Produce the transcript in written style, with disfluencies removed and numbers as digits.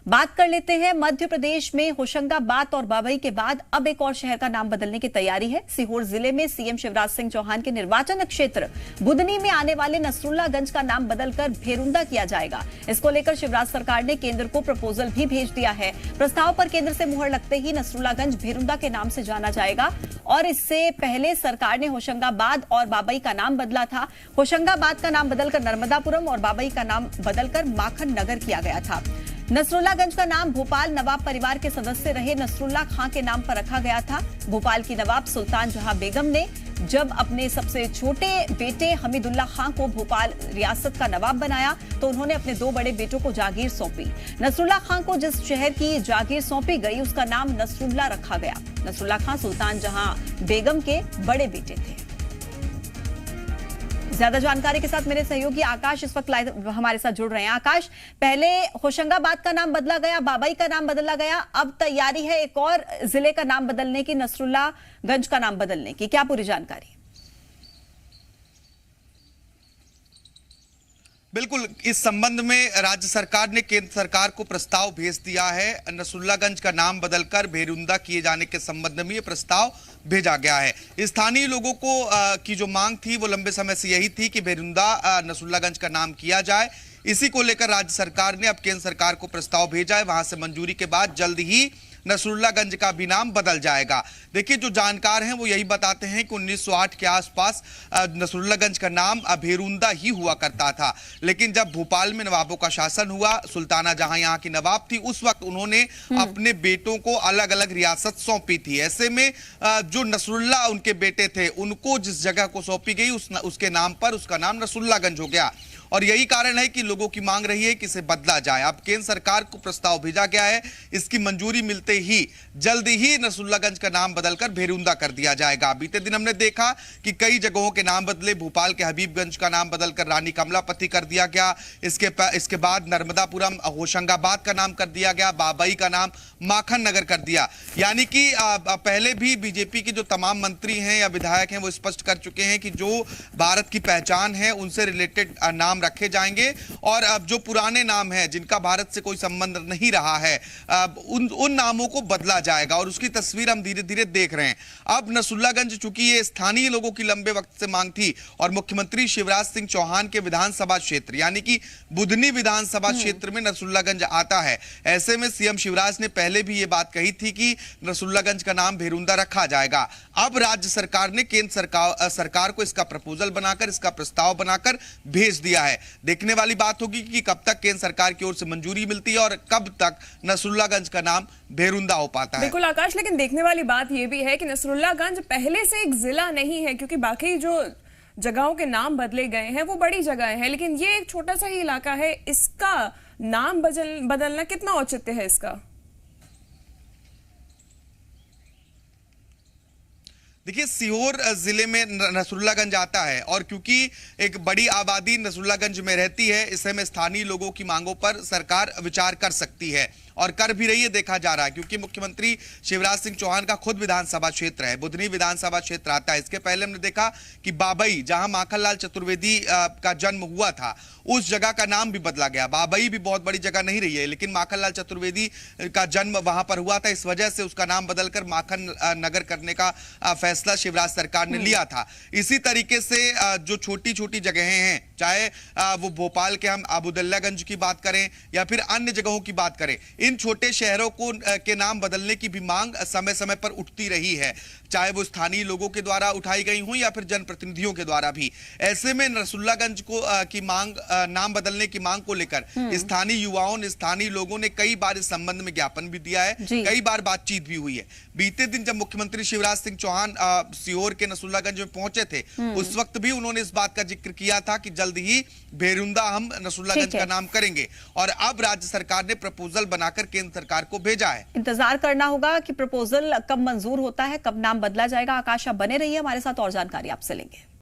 बात कर लेते हैं मध्य प्रदेश में होशंगाबाद और बाबई के बाद अब एक और शहर का नाम बदलने की तैयारी है। सीहोर जिले में सीएम शिवराज सिंह चौहान के निर्वाचन क्षेत्र बुदनी में आने वाले नसरुल्लागंज का नाम बदलकर भेरुंदा किया जाएगा। इसको लेकर शिवराज सरकार ने केंद्र को प्रपोजल भी भेज दिया है। प्रस्ताव पर केंद्र से मुहर लगते ही नसरुल्लागंज भेरुंदा के नाम से जाना जाएगा और इससे पहले सरकार ने होशंगाबाद और बाबई का नाम बदला था। होशंगाबाद का नाम बदलकर नर्मदापुरम और बाबई का नाम बदलकर माखन नगर किया गया था। नसरुल्लागंज का नाम भोपाल नवाब परिवार के सदस्य रहे नसरुल्ला खां के नाम पर रखा गया था। भोपाल की नवाब सुल्तान जहां बेगम ने जब अपने सबसे छोटे बेटे हमीदुल्ला खां को भोपाल रियासत का नवाब बनाया तो उन्होंने अपने दो बड़े बेटों को जागीर सौंपी। नसरुल्ला खां को जिस शहर की जागीर सौंपी गई उसका नाम नसरुल्ला रखा गया। नसरुल्ला खां सुल्तान जहां बेगम के बड़े बेटे थे। ज्यादा जानकारी के साथ मेरे सहयोगी आकाश इस वक्त लाइव हमारे साथ जुड़ रहे हैं। आकाश, पहले होशंगाबाद का नाम बदला गया, बाबई का नाम बदला गया, अब तैयारी है एक और जिले का नाम बदलने की, नसरुल्लागंज का नाम बदलने की, क्या पूरी जानकारी? बिल्कुल, इस संबंध में राज्य सरकार ने केंद्र सरकार को प्रस्ताव भेज दिया है। नसरुल्लागंज का नाम बदलकर भेरुंदा किए जाने के संबंध में ये प्रस्ताव भेजा गया है। स्थानीय लोगों को की जो मांग थी वो लंबे समय से यही थी कि भेरुंदा नसरुल्लागंज का नाम किया जाए। इसी को लेकर राज्य सरकार ने अब केंद्र सरकार को प्रस्ताव भेजा है। वहां से मंजूरी के बाद जल्द ही नसरुल्लागंज का भी नाम बदल जाएगा। देखिए, जो जानकार हैं वो यही बताते हैं कि 1908 के आसपास नसरुल्लागंज का नाम भेरुंदा ही हुआ करता था, लेकिन जब भोपाल में नवाबों का शासन हुआ, सुल्ताना जहां यहाँ की नवाब थी, उस वक्त उन्होंने अपने बेटों को अलग अलग रियासत सौंपी थी। ऐसे में जो नसरुल्ला उनके बेटे थे उनको जिस जगह को सौंपी गई उसके नाम पर उसका नाम नसरुल्लागंज हो गया और यही कारण है कि लोगों की मांग रही है कि इसे बदला जाए। अब केंद्र सरकार को प्रस्ताव भेजा गया है, इसकी मंजूरी मिलते ही जल्द ही नसरुल्लागंज का नाम बदलकर भेरुंदा कर दिया जाएगा। बीते दिन हमने देखा कि कई जगहों के नाम बदले। भोपाल के हबीबगंज का नाम बदलकर रानी कमलापति कर दिया गया। इसके बाद नर्मदापुरम होशंगाबाद का नाम कर दिया गया, बाबई का नाम माखन नगर कर दिया। यानी कि पहले भी बीजेपी के जो तमाम मंत्री हैं या विधायक हैं वो स्पष्ट कर चुके हैं कि जो भारत की पहचान है उनसे रिलेटेड नाम रखे जाएंगे और अब जो पुराने नाम हैं जिनका भारत से कोई संबंध नहीं रहा है उन नामों को बदला जाएगा और उसकी तस्वीर हम धीरे धीरे देख रहे हैं। अब नसरुल्लागंज, चूंकि ये स्थानीय लोगों की लंबे वक्त से मांग थी और मुख्यमंत्री शिवराज सिंह चौहान के विधानसभा क्षेत्र यानी कि बुदनी विधानसभा क्षेत्र में नसरुल्लागंज आता है, ऐसे में सीएम शिवराज ने पहले भी ये बात कही थी कि नसरुल्लागंज का नाम भेरुंदा रखा जाएगा। अब राज्य सरकार ने केंद्र सरकार को इसका प्रपोजल बनाकर, इसका प्रस्ताव बनाकर भेज दिया है। देखने वाली बात होगी कि कब तक केंद्र सरकार की ओर से मंजूरी मिलती है और कब तक नसरुल्लागंज का नाम भेरुंदा हो पाता है। बिल्कुल आकाश, लेकिन देखने वाली बात यह भी है कि नसरुल्लागंज पहले से एक जिला नहीं है, क्योंकि बाकी जो जगहों के नाम बदले गए हैं वो बड़ी जगह हैं, लेकिन ये एक छोटा सा ही इलाका है। इसका नाम बदलना कितना औचित्य है इसका? देखिए, सीहोर जिले में नसरुल्लागंज आता है और क्योंकि एक बड़ी आबादी नसरुल्लागंज में रहती है, इस समय स्थानीय लोगों की मांगों पर सरकार विचार कर सकती है और कर भी रही है, देखा जा रहा है। क्योंकि मुख्यमंत्री शिवराज सिंह चौहान का खुद विधानसभा क्षेत्र है, बुदनी विधानसभा क्षेत्र आता है। इसके पहले हमने देखा कि बाबई, जहां माखनलाल चतुर्वेदी का जन्म हुआ था, उस जगह का नाम भी बदला गया। बाबई भी बहुत बड़ी जगह नहीं रही है, लेकिन माखनलाल चतुर्वेदी का जन्म वहां पर हुआ था, इस वजह से उसका नाम बदलकर माखन नगर करने का फैसला शिवराज सरकार ने लिया था। इसी तरीके से जो छोटी छोटी जगहें हैं, चाहे वो भोपाल के हम अबुदुल्लागंज की बात करें या फिर अन्य जगहों की बात करें, इन छोटे शहरों को के नाम बदलने की भी मांग समय समय पर उठती रही है, चाहे वो स्थानीय लोगों के द्वारा उठाई गई हो या फिर जनप्रतिनिधियों के द्वारा भी। ऐसे में नसरुल्लागंज को की मांग, नाम बदलने की मांग को लेकर स्थानीय युवाओं ने, स्थानीय लोगों ने कई बार इस संबंध में ज्ञापन भी दिया है, कई बार बातचीत भी हुई है। बीते दिन जब मुख्यमंत्री शिवराज सिंह चौहान सीहोर के नसरुल्लागंज में पहुंचे थे, उस वक्त भी उन्होंने इस बात का जिक्र किया था कि जल्द ही भेरुंदा हम नसरुल्लागंज का नाम करेंगे और अब राज्य सरकार ने प्रपोजल बनाकर केंद्र सरकार को भेजा है। इंतजार करना होगा कि प्रपोजल कब मंजूर होता है, कब नाम बदला जाएगा। आकाश, आप बने रहिए हमारे साथ और जानकारी आपसे लेंगे।